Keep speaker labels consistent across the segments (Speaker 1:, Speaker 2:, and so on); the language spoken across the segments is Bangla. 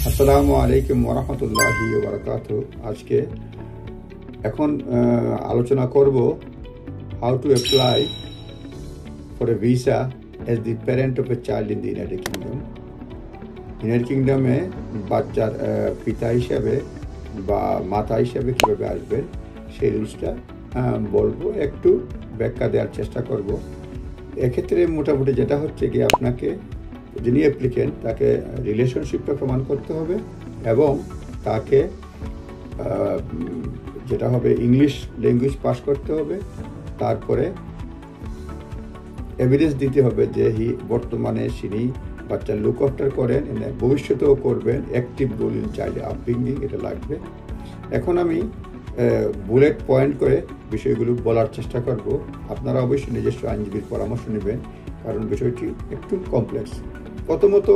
Speaker 1: আসসালামু আলাইকুম ওরহমতুল্লাহি ওয়াবারাকাতুহু। আজকে এখন আলোচনা করব how to apply for a visa as the parent of a child in the United Kingdom. United কিংডমে বাচ্চার পিতা হিসাবে বা মাতা হিসাবে কীভাবে আসবেন সেই রুলসটা বলবো, একটু ব্যাখ্যা দেওয়ার চেষ্টা করব। এক্ষেত্রে মোটামুটি যেটা হচ্ছে কি, আপনাকে যিনি অ্যাপ্লিকেন্ট তাকে রিলেশনশিপটা প্রমাণ করতে হবে এবং তাকে যেটা হবে ইংলিশ ল্যাঙ্গুয়েজ পাস করতে হবে। তারপরে এভিডেন্স দিতে হবে যে বর্তমানে তিনি বাচ্চার লুক আফটার করেন, ভবিষ্যতেও করবেন, active role in child upbringing, এটা লাগবে। এখন আমি বুলেট পয়েন্ট করে বিষয়গুলো বলার চেষ্টা করব। আপনারা অবশ্যই নিজস্ব আইনজীবীর পরামর্শ নেবেন, কারণ বিষয়টি একটু কমপ্লেক্স। প্রথমত,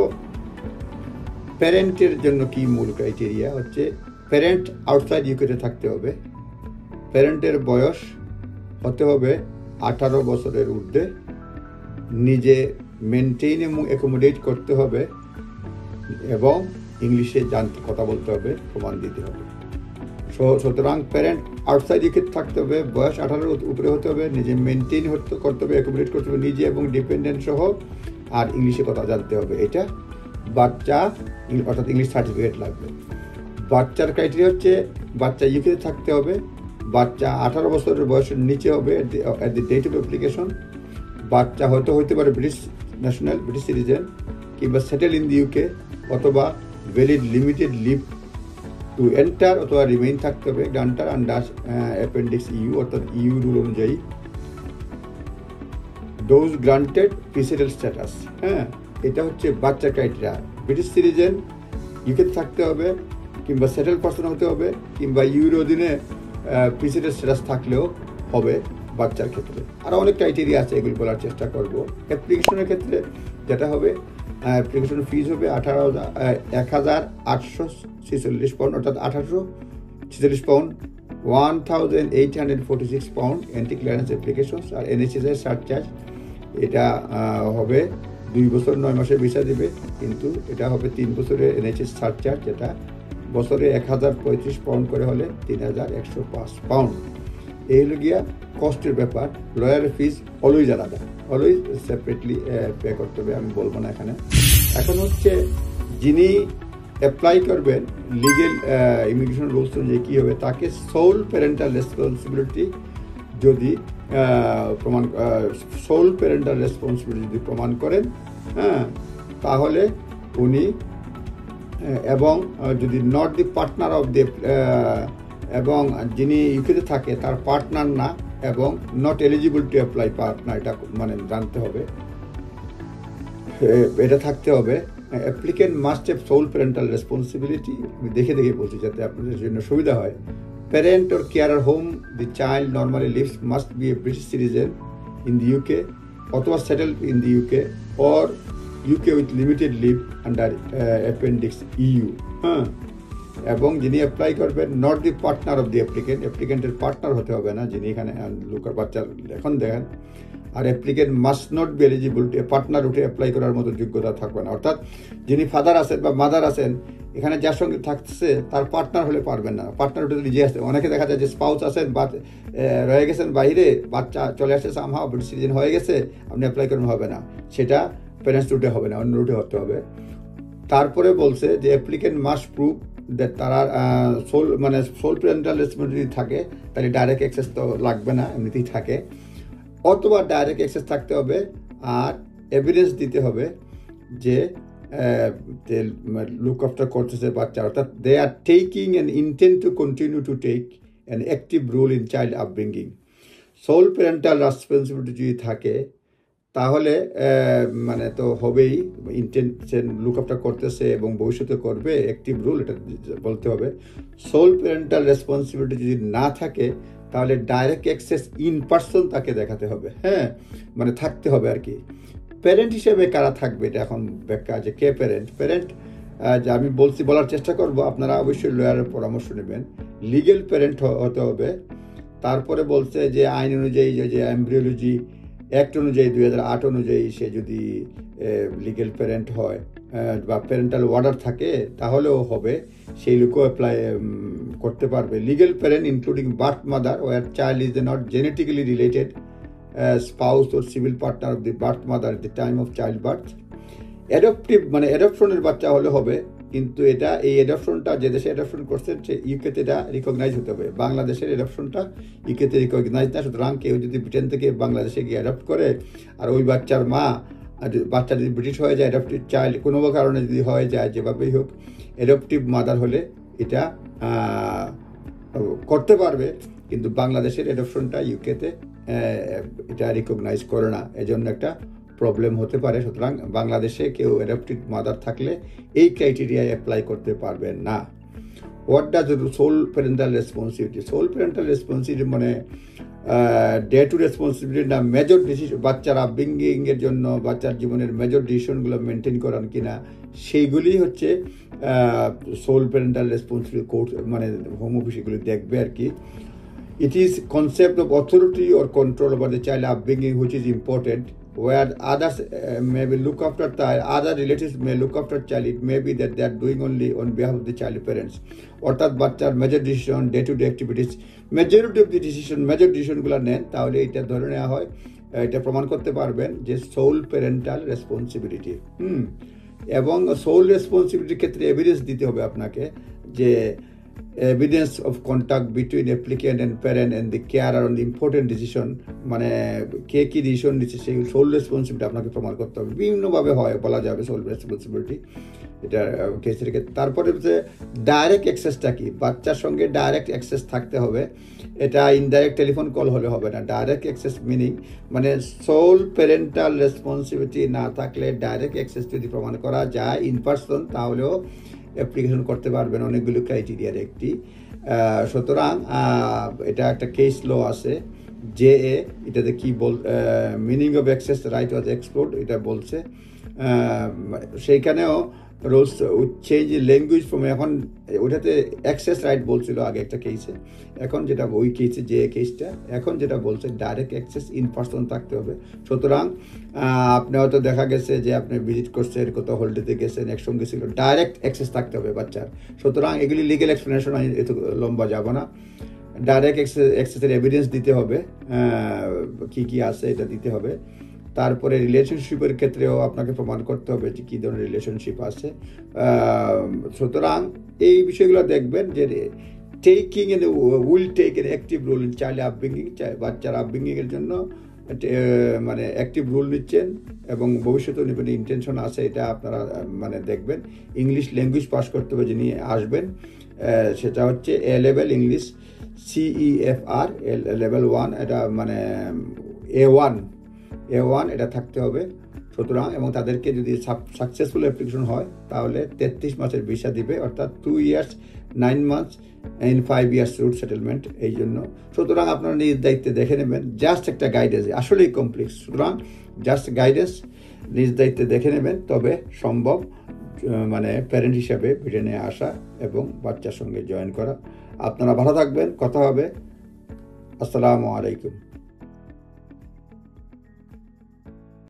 Speaker 1: প্যারেন্টের জন্য কি মূল ক্রাইটেরিয়া হচ্ছে, প্যারেন্ট আউটসাইড ইউকেতে থাকতে হবে, প্যারেন্টের বয়স হতে হবে 18 বছরের ঊর্ধ্বে, নিজে মেনটেইন এবং অ্যাকোমোডেট করতে হবে এবং ইংলিশে কথা বলতে হবে, প্রমাণ দিতে হবে। সুতরাং প্যারেন্ট আউটসাইড ইউকে থাকতে হবে, বয়স 18 উপরে হতে হবে, নিজে মেনটেইন করতে হবে, অ্যাকোমোডেট করতে হবে নিজে এবং ডিপেন্ডেন্ট সহ, আর ইংলিশে কথা জানতে হবে। এটা বাচ্চা অর্থাৎ ইংলিশ সার্টিফিকেট লাগবে। বাচ্চার ক্রাইটেরিয়া হচ্ছে বাচ্চা ইউকেতে থাকতে হবে, বাচ্চা 18 বছরের বয়সের নিচে হবে at the date of application, বাচ্চা হতে পারে ব্রিটিশ ন্যাশনাল, ব্রিটিশ সিটিজেন, কিংবা সেটেল ইন দি ইউকে, অথবা valid limited leave to enter অথবা রিমেইন থাকতে হবে, গ্রান্টার আন্ডার অ্যাপেন্ডিক্স ইউ অর্থাৎ ইউ রুল অনুযায়ী, ডোজ গ্রান্টেড প্রিসেটেল স্ট্যাটাস। এটা হচ্ছে বাচ্চার ক্রাইটেরিয়া। ব্রিটিশ সিটিজেন ইউকেতে থাকতে হবে, কিংবা সেটেল পার্সন হতে হবে, কিংবা ইউর অধীনে প্রিসেটেল স্ট্যাটাস থাকলেও হবে বাচ্চার ক্ষেত্রে। আরও অনেক ক্রাইটেরিয়া আছে, এগুলি বলার চেষ্টা করব। অ্যাপ্লিকেশনের ক্ষেত্রে যেটা হবে, অ্যাপ্লিকেশন ফিজ হবে 18,846 পাউন্ড অর্থাৎ 1846 pound, 1,846 pound entry clearance application, আর NHS সারচার্জ। এটা হবে 2 বছর 9 মাসের ভিসা দেবে, কিন্তু এটা হবে 3 বছরের NHS সারচার্জ, যেটা বছরে 1035 পাউন্ড করে হলে 3,105 পাউন্ড। এই হলো গিয়া কস্টের ব্যাপার। লয়ার ফিজ অলওয়েজ আলাদা, অলওয়েজ সেপারেটলি পে করতে হবে, আমি বলবো না এখানে। এখন হচ্ছে যিনি অ্যাপ্লাই করবেন, লিগেল ইমিগ্রেশন রুলস অনুযায়ী কী হবে, তাকে সোল প্যারেন্টাল রেসপন্সিবিলিটি যদি প্রমাণ করেন, তাহলে উনি, এবং যদি not the partner of the, এবং যিনি ইউকেতে থাকে তার পার্টনার না, এবং not eligible to apply partner, এটা মানে জানতে হবে, এটা থাকতে হবে। Applicant must have sole parental responsibility. আমি দেখে বলছি যাতে আপনাদের জন্য সুবিধা হয়। Parent or carer whom the child normally lives must be a British citizen in the UK, অথবা settle in the UK, or UK with limited leave under appendix U. এবং যিনি অ্যাপ্লাই করবেন, not the partner of the applicant, অ্যাপ্লিকেন্টের পার্টনার হতে হবে না, যিনি এখানে লুকার বাচ্চার এখন দেখেন। আর applicant must not be eligible to partner উঠে অ্যাপ্লাই করার মতো যোগ্যতা থাকবে না, অর্থাৎ যিনি ফাদার আছেন বা মাদার আছেন এখানে যার সঙ্গে থাকছে তার পার্টনার হলে পারবেন না। পার্টনার উঠে নিজে আসছে, অনেকে দেখা যায় যে স্পাউস আছেন বা রয়ে গেছেন বাইরে, বাচ্চা চলে আসছে, সামহাও ব্রিটিশ সিটিজেন হয়ে গেছে, আপনি অ্যাপ্লাই করেন, হবে না, সেটা প্যারেন্টস রুটে হবে না, অন্য রুটে হতে হবে। তারপরে বলছে যে অ্যাপ্লিকেন্ট মাস্ট প্রুভ দ্যাট তারা সোল প্যারেন্টাল রেসপন্সিবিলিটি থাকে, তাহলে ডাইরেক্ট অ্যাক্সেস তো লাগবে না, এমনিতেই থাকে, অথবা ডাইরেক্ট অ্যাক্সেস থাকতে হবে, আর এভিডেন্স দিতে হবে যে লুক আফটার করতেছে বাচ্চা, অর্থাৎ they are taking an intent to continue to take an active role in child upbringing. Sole parental responsibility যদি থাকে তাহলে মানে তো হবেই, ইন্টেনশন লুক আফটার করতেছে এবং ভবিষ্যতে করবে, অ্যাক্টিভ রোল, এটা বলতে হবে। সোল প্যারেন্টাল রেসপন্সিবিলিটি যদি না থাকে তাহলে ডাইরেক্ট অ্যাক্সেস ইন পার্সন তাকে দেখাতে হবে, মানে থাকতে হবে আর কি। প্যারেন্ট হিসেবে কারা থাকবে, এটা এখন ব্যাখ্যা আছে। কে প্যারেন্ট যা আমি বলার চেষ্টা করব, আপনারা অবশ্যই লয়ারের পরামর্শ নেবেন। লিগেল প্যারেন্ট হতে হবে। তারপরে বলছে যে আইন অনুযায়ী যে এমব্রিওলজি অ্যাক্ট অনুযায়ী 2008 অনুযায়ী সে যদি লিগেল প্যারেন্ট হয়, বা প্যারেন্টাল অর্ডার থাকে তাহলেও হবে, সেই লোকও অ্যাপ্লাই করতে পারবে। Legal parent including birth mother where child is not genetically related spouse or civil partner of the birth mother at the time of child birth. Adoptive মানে অ্যাডপশনের বাচ্চা হলে হবে, কিন্তু এটা এই অ্যাডপশনটা যে দেশে অ্যাডপশন করছে সে ইউকেতে এটা রিকগনাইজ হতে হবে। বাংলাদেশের অ্যাডপশনটা ইউকেতে রিকগনাইজ না, সুতরাং কেউ যদি ব্রিটেন থেকে বাংলাদেশে গিয়ে অ্যাডপ্ট করে আর ওই বাচ্চার মা বাচ্চা যদি ব্রিটিশ হয়ে যায়, অ্যাডপটিভ চাইল্ড কোনো কারণে যদি হয়ে যায়, যেভাবেই হোক অ্যাডপটিভ মাদার হলে এটা করতে পারবে, কিন্তু বাংলাদেশের অ্যাডপশনটা ইউকেতে এটা রিকগনাইজ করে না, এজন্য একটা প্রবলেম হতে পারে। সুতরাং বাংলাদেশে কেউ অ্যাডপটিভ মাদার থাকলে এই ক্রাইটেরিয়ায় অ্যাপ্লাই করতে পারবেন না। What does sole parental responsibility? Sole parental responsibility মানে ডে টু রেসপন্সিবিলিটি না, মেজর ডিসিশন, বাচ্চার আপব্রিঙ্গিংয়ের জন্য বাচ্চার জীবনের মেজর ডিসিশনগুলো মেনটেন করান কিনা, সেইগুলি হচ্ছে সোল প্যারেন্টাল রেসপন্সিবিলিটি কোর্ট মানে হোম অফিস এগুলি দেখবে আর কি। It is concept of authority or control over the child upbringing which is important, where others may look after child, other relatives may look after child. It may be that they are doing only on behalf of the child parents. অর্থাৎ বাচ্চার major decision, day to day activities, majority of the decision, major ডিসিশনগুলো নেন, তাহলে এটা ধরে নেওয়া হয়, এটা প্রমাণ করতে পারবেন যে সোল প্যারেন্টাল রেসপন্সিবিলিটি। এবং সোল রেসপন্সিবিলিটির ক্ষেত্রে এভিডেন্স দিতে হবে আপনাকে, যে evidence of contact between applicant and parent and the carer on the important decision, মানে কে কি ডিসিশন নিচ্ছে সেই সোল রেসপন্সিবিলিটি আপনাকে প্রমাণ করতে হবে। বিভিন্নভাবে হয় বলা যাবে সোল রেসপন্সিবিলিটি এটা কেসের ক্ষেত্রে। তারপরে হচ্ছে ডাইরেক্ট অ্যাক্সেসটা কি, বাচ্চার সঙ্গে ডাইরেক্ট অ্যাক্সেস থাকতে হবে, এটা ইনডাইরেক্ট টেলিফোন কল হলে হবে না। ডাইরেক্ট অ্যাক্সেস মিনিং মানে সোল প্যারেন্টাল রেসপন্সিবিলিটি না থাকলে ডাইরেক্ট অ্যাক্সেস যদি প্রমাণ করা যায় ইন পার্সন, তাহলেও অ্যাপ্লিকেশন করতে পারবেন, অনেকগুলো ক্রাইটেরিয়ার একটি। সুতরাং এটা একটা কেস ল আছে যে এটাতে কি meaning of access right was explored এটা বলছে, সেইখানেও রোলস চেঞ্জ ল্যাঙ্গুয়েজ ফ্রম, এখন ওইটাতে অ্যাক্সেস রাইট বলছিল আগে একটা কেসে, এখন যেটা ওই কেসে যে কেসটা এখন যেটা বলছে ডাইরেক্ট অ্যাক্সেস ইন পার্সন থাকতে হবে। সুতরাং আপনি হয়তো দেখা গেছে যে আপনি ভিজিট করছেন, কোথাও হলিডেতে গেছেন, একসঙ্গে ছিল, ডাইরেক্ট অ্যাক্সেস থাকতে হবে বাচ্চার। সুতরাং এগুলি লিগেল এক্সপ্লেনেশন এত লম্বা যাব না, ডাইরেক্ট অ্যাক্সেসের এভিডেন্স দিতে হবে, কি কি আছে এটা দিতে হবে। তারপরে রিলেশনশিপের ক্ষেত্রেও আপনাকে প্রমাণ করতে হবে যে কী ধরনের রিলেশনশিপ আছে। সুতরাং এই বিষয়গুলো দেখবেন যে taking an will take an active role in child upbringing, বাচ্চার আপব্রিঙ্গিংয়ের জন্য মানে অ্যাক্টিভ রোল নিচ্ছেন এবং ভবিষ্যতে নেবেন ইন্টেনশন আছে, এটা আপনারা মানে দেখবেন। ইংলিশ ল্যাঙ্গুয়েজ পাস করতে হবে যিনি আসবেন, সেটা হচ্ছে এ লেভেল ইংলিশ CEFR লেভেল 1, এটা মানে A1 এটা থাকতে হবে। সুতরাং এবং তাদেরকে যদি সাকসেসফুল অ্যাপ্লিকেশন হয় তাহলে 33 মাসের ভিসা দিবে, অর্থাৎ 2 years 9 months in 5 years route settlement এই জন্য। সুতরাং আপনারা নিজ দায়িত্বে দেখে নেবেন, জাস্ট একটা গাইডেন্স, আসলেই কমপ্লেক্স, সুতরাং জাস্ট গাইডেন্স নিজ দায়িত্বে দেখে নেবেন, তবে সম্ভব মানে প্যারেন্ট হিসাবে ব্রিটেনে আসা এবং বাচ্চার সঙ্গে জয়েন করা। আপনারা ভালো থাকবেন, কথা হবে। আসসালামু আলাইকুম।